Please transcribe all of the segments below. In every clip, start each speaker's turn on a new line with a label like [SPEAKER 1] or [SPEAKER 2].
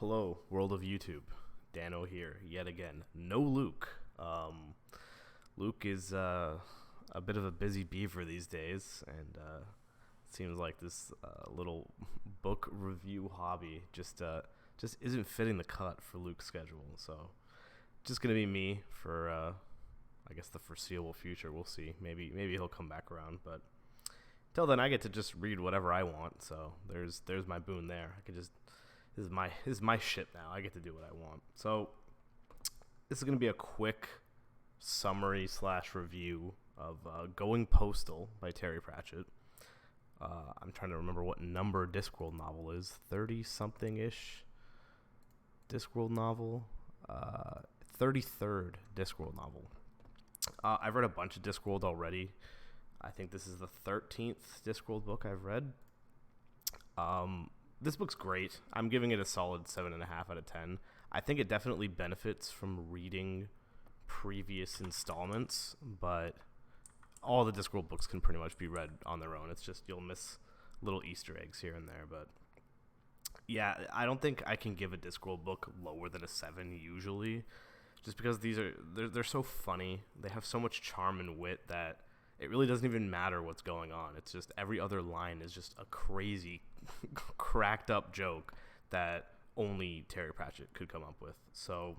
[SPEAKER 1] Hello, world of YouTube. Dano here, yet again. No Luke. Luke is a bit of a busy beaver these days, and it seems like this little book review hobby just isn't fitting the cut for Luke's schedule. So, just gonna be me for I guess the foreseeable future. We'll see. Maybe he'll come back around, but till then, I get to just read whatever I want. So there's my boon there. I can just this is my shit now. I get to do what I want. So this is gonna be a quick summary slash review of Going Postal by Terry Pratchett. I'm trying to remember what number Discworld novel is. 30 something ish Discworld novel. 33rd Discworld novel. I've read a bunch of Discworld already. I think this is the 13th Discworld book I've read. This book's great. I'm giving it a solid 7.5 out of 10. I think it definitely benefits from reading previous installments, but all the Discworld books can pretty much be read on their own. It's just you'll miss little Easter eggs here and there, but yeah, I don't think I can give a Discworld book lower than a 7 usually, just because they're so funny. They have so much charm and wit that it really doesn't even matter what's going on. It's just every other line is just a crazy, cracked up joke that only Terry Pratchett could come up with. So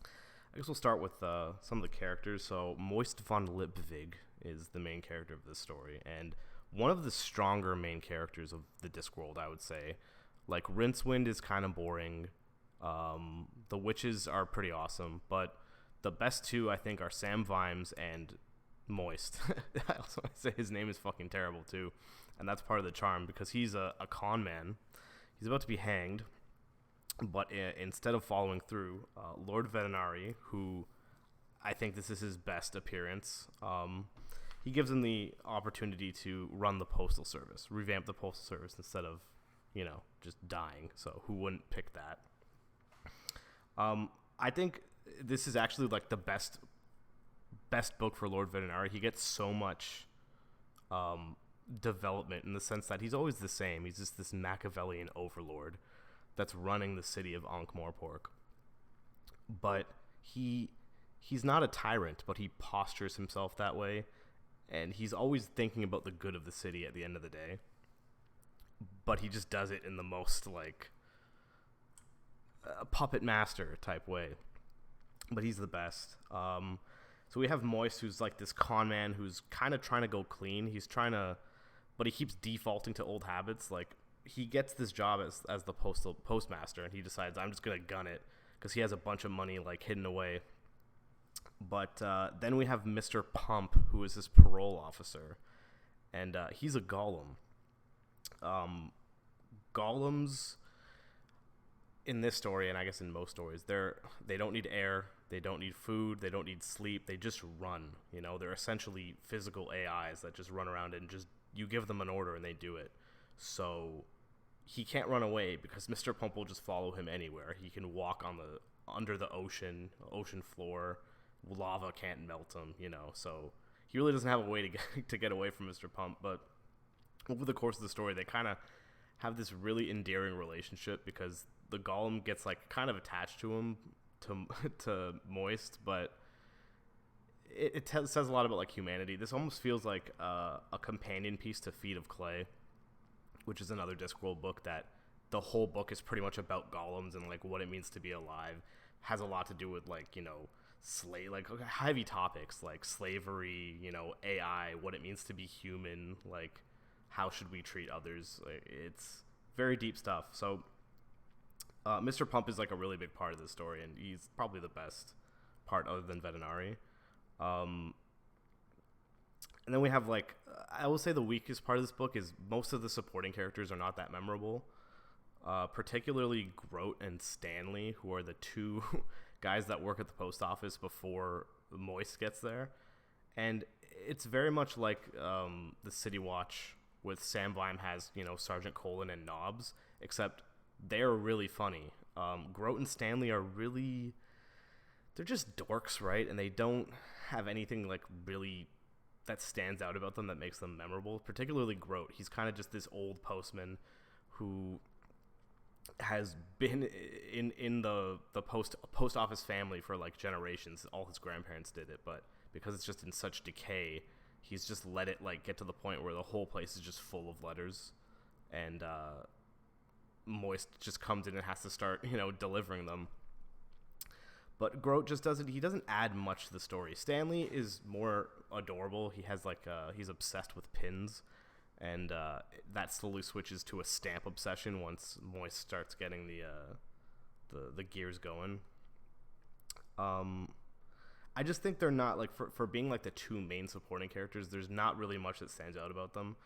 [SPEAKER 1] I guess we'll start with some of the characters. So Moist von Lipwig is the main character of this story, and one of the stronger main characters of the Discworld, I would say. Like, Rincewind is kind of boring. The witches are pretty awesome, but the best two, I think, are Sam Vimes and Moist. I also want to say his name is fucking terrible, too, and that's part of the charm, because he's a con man. He's about to be hanged, but instead of following through, Lord Vetinari, who I think this is his best appearance, he gives him the opportunity to run the postal service, revamp the postal service instead of, just dying. So who wouldn't pick that? I think this is actually like the best book for Lord Vetinari. He gets so much development in the sense that he's always the same. He's just this Machiavellian overlord that's running the city of Ankh-Morpork. But he's not a tyrant, but he postures himself that way, and he's always thinking about the good of the city at the end of the day. But he just does it in the most, like, puppet master type way. But he's the best. So we have Moist, who's like this con man who's kind of trying to go clean. But he keeps defaulting to old habits. Like, he gets this job as the postmaster, and he decides, I'm just gonna gun it because he has a bunch of money like hidden away. But then we have Mr. Pump, who is his parole officer, and he's a golem. Golems in this story, and I guess in most stories, they don't need air, they don't need food, they don't need sleep, they just run. They're essentially physical AIs that just run around, and just you give them an order and they do it. So he can't run away because Mr. Pump will just follow him anywhere. He can walk under the ocean floor. Lava can't melt him, so he really doesn't have a way to get away from Mr. Pump. But over the course of the story, they kind of have this really endearing relationship because the golem gets like kind of attached to him, to Moist, but it says a lot about like humanity. This almost feels like a companion piece to Feet of Clay, which is another Discworld book that the whole book is pretty much about golems and like what it means to be alive. Has a lot to do with like like heavy topics like slavery, AI, what it means to be human, like how should we treat others. It's very deep stuff. So Mr. Pump is like a really big part of this story, and he's probably the best part other than Vetinari. And then we have like, I will say the weakest part of this book is most of the supporting characters are not that memorable. Particularly Grote and Stanley, who are the two guys that work at the post office before Moist gets there. And it's very much like the City Watch with Sam Vime has, Sergeant Colin and Nobbs, except they're really funny. Grote and Stanley are really, they're just dorks, right? And they don't have anything like really that stands out about them that makes them memorable. Particularly Grote. He's kind of just this old postman who has been in the post office family for like generations. All his grandparents did it, but because it's just in such decay, he's just let it like get to the point where the whole place is just full of letters, and Moist just comes in and has to start delivering them. But Grote just doesn't. He doesn't add much to the story. Stanley is more adorable. He has like he's obsessed with pins, and that slowly switches to a stamp obsession once Moist starts getting the gears going. I just think they're not like for being like the two main supporting characters. There's not really much that stands out about them.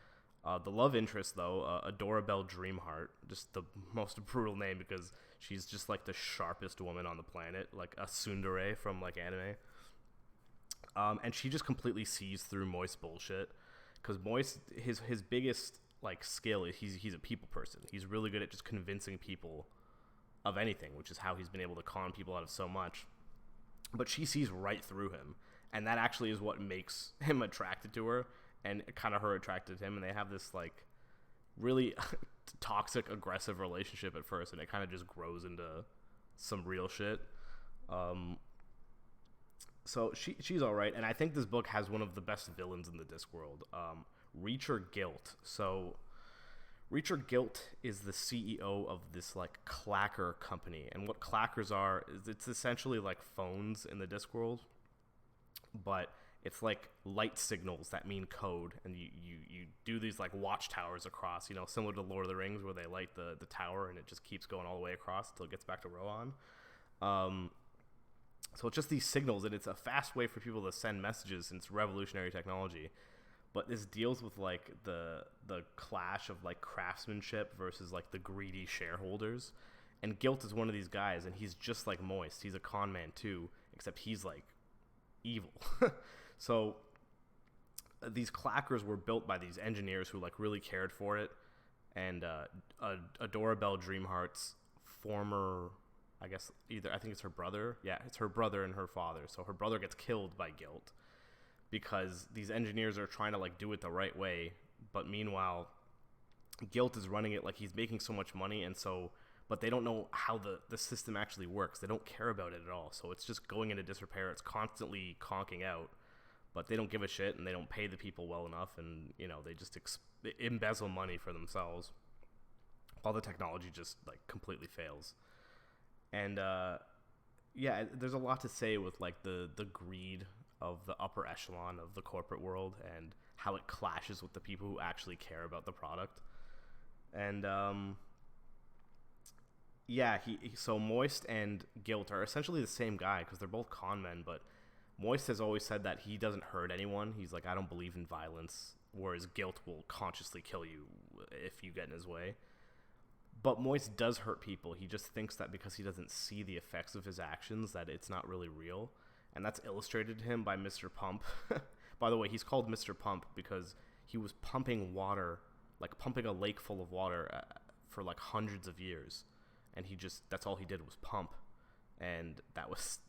[SPEAKER 1] The love interest, though, Adorabelle Dreamheart, just the most brutal name because she's just like the sharpest woman on the planet, like a tsundere from like anime. And she just completely sees through Moist's bullshit because Moist, his biggest like skill is he's a people person. He's really good at just convincing people of anything, which is how he's been able to con people out of so much. But she sees right through him, and that actually is what makes him attracted to her, and kind of her attracted to him, and they have this like really toxic, aggressive relationship at first, and it kind of just grows into some real shit. So she's all right, and I think this book has one of the best villains in the Discworld, Reacher Guilt. So Reacher Guilt is the CEO of this like clacker company, and what clackers are is it's essentially like phones in the Discworld, but it's like light signals that mean code, and you do these like watchtowers across, similar to Lord of the Rings where they light the tower and it just keeps going all the way across until it gets back to Rohan. So it's just these signals, and it's a fast way for people to send messages, and it's revolutionary technology. But this deals with like the clash of like craftsmanship versus like the greedy shareholders. And Guilt is one of these guys, and he's just like Moist. He's a con man too, except he's like evil. So these clackers were built by these engineers who like really cared for it. And Adorabelle Dreamheart's former, I think it's her brother. Yeah, it's her brother and her father. So her brother gets killed by Guilt because these engineers are trying to like do it the right way, but meanwhile Guilt is running it like he's making so much money, and so but they don't know how the system actually works. They don't care about it at all, so it's just going into disrepair. It's constantly conking out, but they don't give a shit, and they don't pay the people well enough, and they just embezzle money for themselves while the technology just like completely fails. And yeah, there's a lot to say with like the greed of the upper echelon of the corporate world and how it clashes with the people who actually care about the product. And yeah, so Moist and Guilt are essentially the same guy because they're both con men, but Moist has always said that he doesn't hurt anyone. He's like, I don't believe in violence, whereas Guilt will consciously kill you if you get in his way. But Moist does hurt people. He just thinks that because he doesn't see the effects of his actions that it's not really real. And that's illustrated to him by Mr. Pump. By the way, he's called Mr. Pump because he was pumping water, like pumping a lake full of water for like hundreds of years. And that's all he did was pump. And that's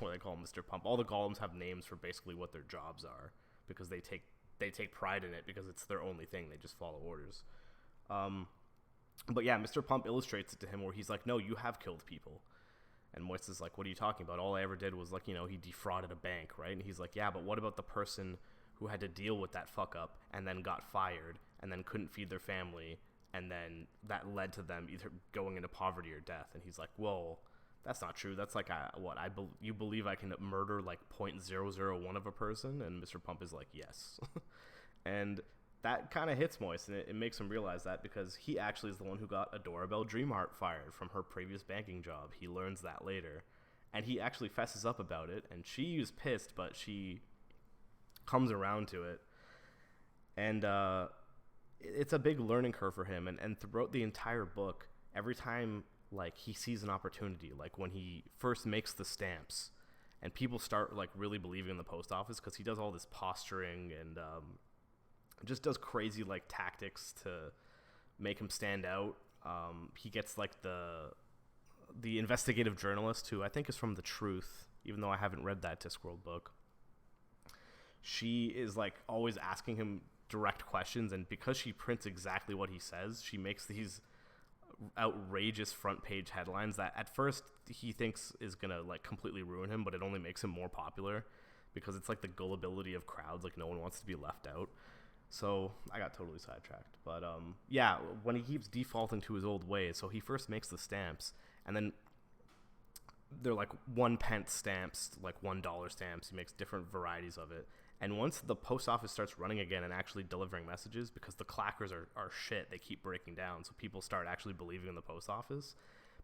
[SPEAKER 1] why they call him Mr. Pump. All the golems have names for basically what their jobs are because they take pride in it because it's their only thing. They just follow orders. But yeah, Mr. Pump illustrates it to him where he's like, no, you have killed people. And Moist is like, what are you talking about? All I ever did was like, he defrauded a bank, right? And he's like, yeah, but what about the person who had to deal with that fuck up and then got fired and then couldn't feed their family, and then that led to them either going into poverty or death? And he's like, well, that's not true. That's like, you believe I can murder like 0.001 of a person? And Mr. Pump is like, yes. And that kind of hits Moist, and it makes him realize that because he actually is the one who got Adorabelle Dreamheart fired from her previous banking job. He learns that later, and he actually fesses up about it, and she is pissed, but she comes around to it. And it's a big learning curve for him, and throughout the entire book, every time like he sees an opportunity, like when he first makes the stamps, and people start like really believing in the post office because he does all this posturing and just does crazy like tactics to make him stand out. He gets like the investigative journalist, who I think is from The Truth, even though I haven't read that Discworld book. She is like always asking him direct questions, and because she prints exactly what he says, she makes these outrageous front page headlines that at first he thinks is gonna like completely ruin him, but it only makes him more popular because it's like the gullibility of crowds. Like no one wants to be left out. So I got totally sidetracked. But yeah, when he keeps defaulting to his old ways, so he first makes the stamps, and then they're like 1 pence stamps, like $1 stamps. He makes different varieties of it. And once the post office starts running again and actually delivering messages, because the clackers are shit, they keep breaking down, so people start actually believing in the post office.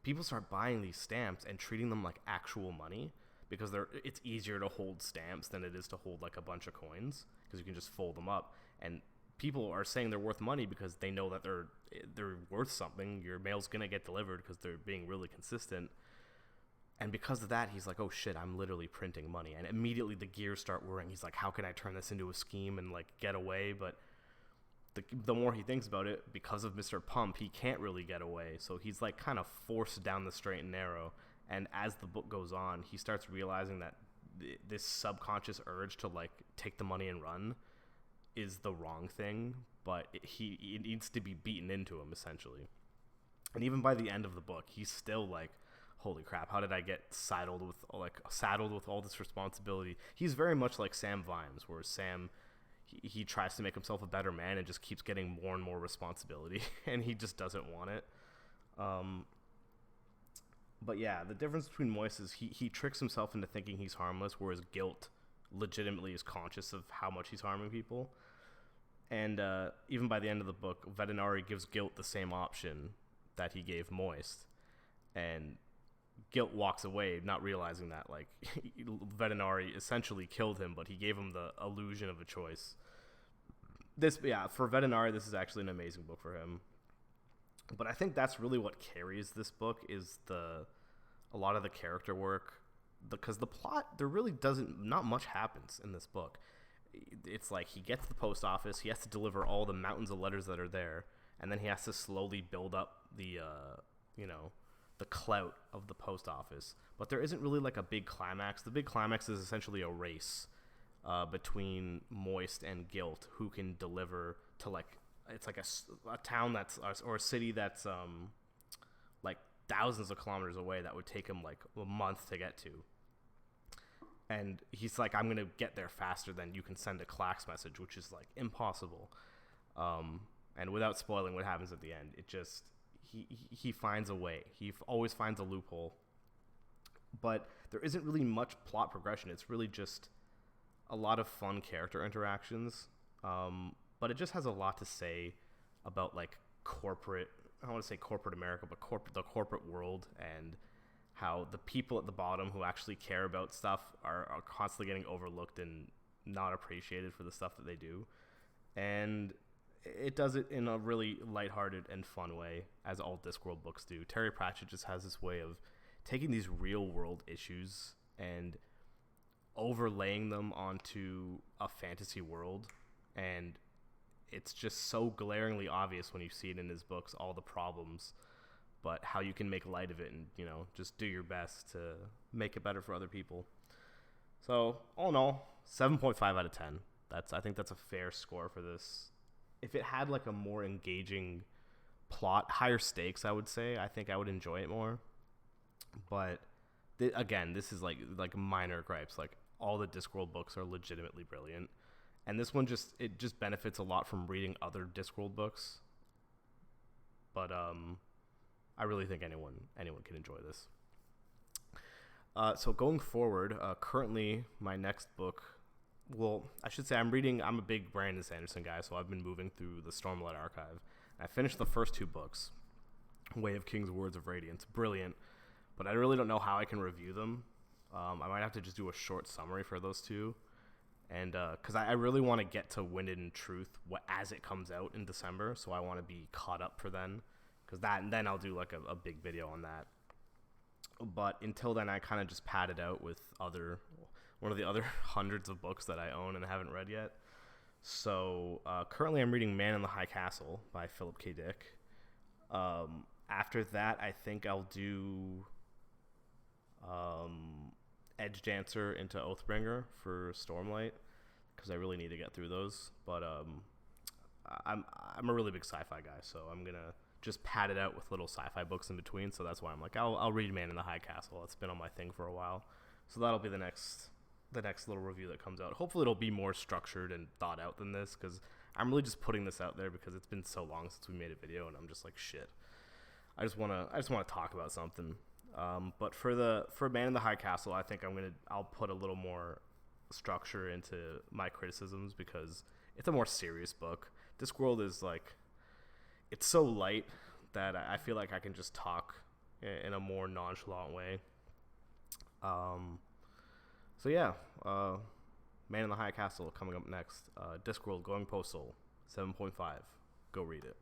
[SPEAKER 1] People start buying these stamps and treating them like actual money because it's easier to hold stamps than it is to hold like a bunch of coins because you can just fold them up. And people are saying they're worth money because they know that they're worth something. Your mail's gonna get delivered because they're being really consistent. And because of that, he's like, oh shit, I'm literally printing money. And immediately the gears start whirring. He's like, how can I turn this into a scheme and like get away? But the more he thinks about it, because of Mr. Pump, he can't really get away. So he's like kind of forced down the straight and narrow. And as the book goes on, he starts realizing that this subconscious urge to like take the money and run is the wrong thing. But it needs to be beaten into him, essentially. And even by the end of the book, he's still like, holy crap, how did I get saddled with all this responsibility? He's very much like Sam Vimes, where Sam, he tries to make himself a better man and just keeps getting more and more responsibility, and he just doesn't want it. But yeah, the difference between Moist is he tricks himself into thinking he's harmless, whereas Guilt legitimately is conscious of how much he's harming people. And even by the end of the book, Vetinari gives Guilt the same option that he gave Moist. And Guilt walks away, not realizing that like Vetinari essentially killed him, but he gave him the illusion of a choice. For Vetinari, this is actually an amazing book for him. But I think that's really what carries this book is a lot of the character work, because the plot, there really not much happens in this book. It's like he gets to the post office, he has to deliver all the mountains of letters that are there, and then he has to slowly build up the clout of the post office. But there isn't really like a big climax. The big climax is essentially a race between Moist and Guilt, who can deliver to like, it's like a town or a city that's like thousands of kilometers away that would take him like a month to get to. And he's like, I'm gonna get there faster than you can send a Clax message, which is like impossible. And without spoiling what happens at the end, it just he finds a way. He always finds a loophole. But there isn't really much plot progression. It's really just a lot of fun character interactions. But it just has a lot to say about like corporate, I don't want to say corporate America, but the corporate world, and how the people at the bottom who actually care about stuff are constantly getting overlooked and not appreciated for the stuff that they do. And it does it in a really lighthearted and fun way, as all Discworld books do. Terry Pratchett just has this way of taking these real world issues and overlaying them onto a fantasy world, and it's just so glaringly obvious when you see it in his books, all the problems, but how you can make light of it and, just do your best to make it better for other people. So, all in all, 7.5 out of 10. I think that's a fair score for this. If it had like a more engaging plot, higher stakes, I would say, I think I would enjoy it more. But again, this is like minor gripes. Like all the Discworld books are legitimately brilliant. And this one just benefits a lot from reading other Discworld books. But I really think anyone can enjoy this. So going forward, currently my next book, well, I should say I'm a big Brandon Sanderson guy, so I've been moving through the Stormlight Archive. I finished the first two books, Way of Kings, Words of Radiance. Brilliant, but I really don't know how I can review them. I might have to just do a short summary for those two. And because I really want to get to Winded in Truth as it comes out in December, so I want to be caught up for then. Because then I'll do like a big video on that. But until then, I kind of just pad it out with one of the other hundreds of books that I own and haven't read yet. So currently I'm reading Man in the High Castle by Philip K. Dick. After that, I think I'll do Edge Dancer into Oathbringer for Stormlight, because I really need to get through those. But I'm a really big sci-fi guy, so I'm gonna just padded out with little sci-fi books in between. So that's why I'm like, I'll read Man in the High Castle. It's been on my thing for a while. So that'll be the next little review that comes out. Hopefully it'll be more structured and thought out than this, because I'm really just putting this out there because it's been so long since we made a video, and I'm just like, shit. I just wanna talk about something. But for Man in the High Castle, I think I'll put a little more structure into my criticisms, because it's a more serious book. Discworld is like, it's so light that I feel like I can just talk in a more nonchalant way. So yeah, Man in the High Castle coming up next. Discworld going postal, 7.5. Go read it.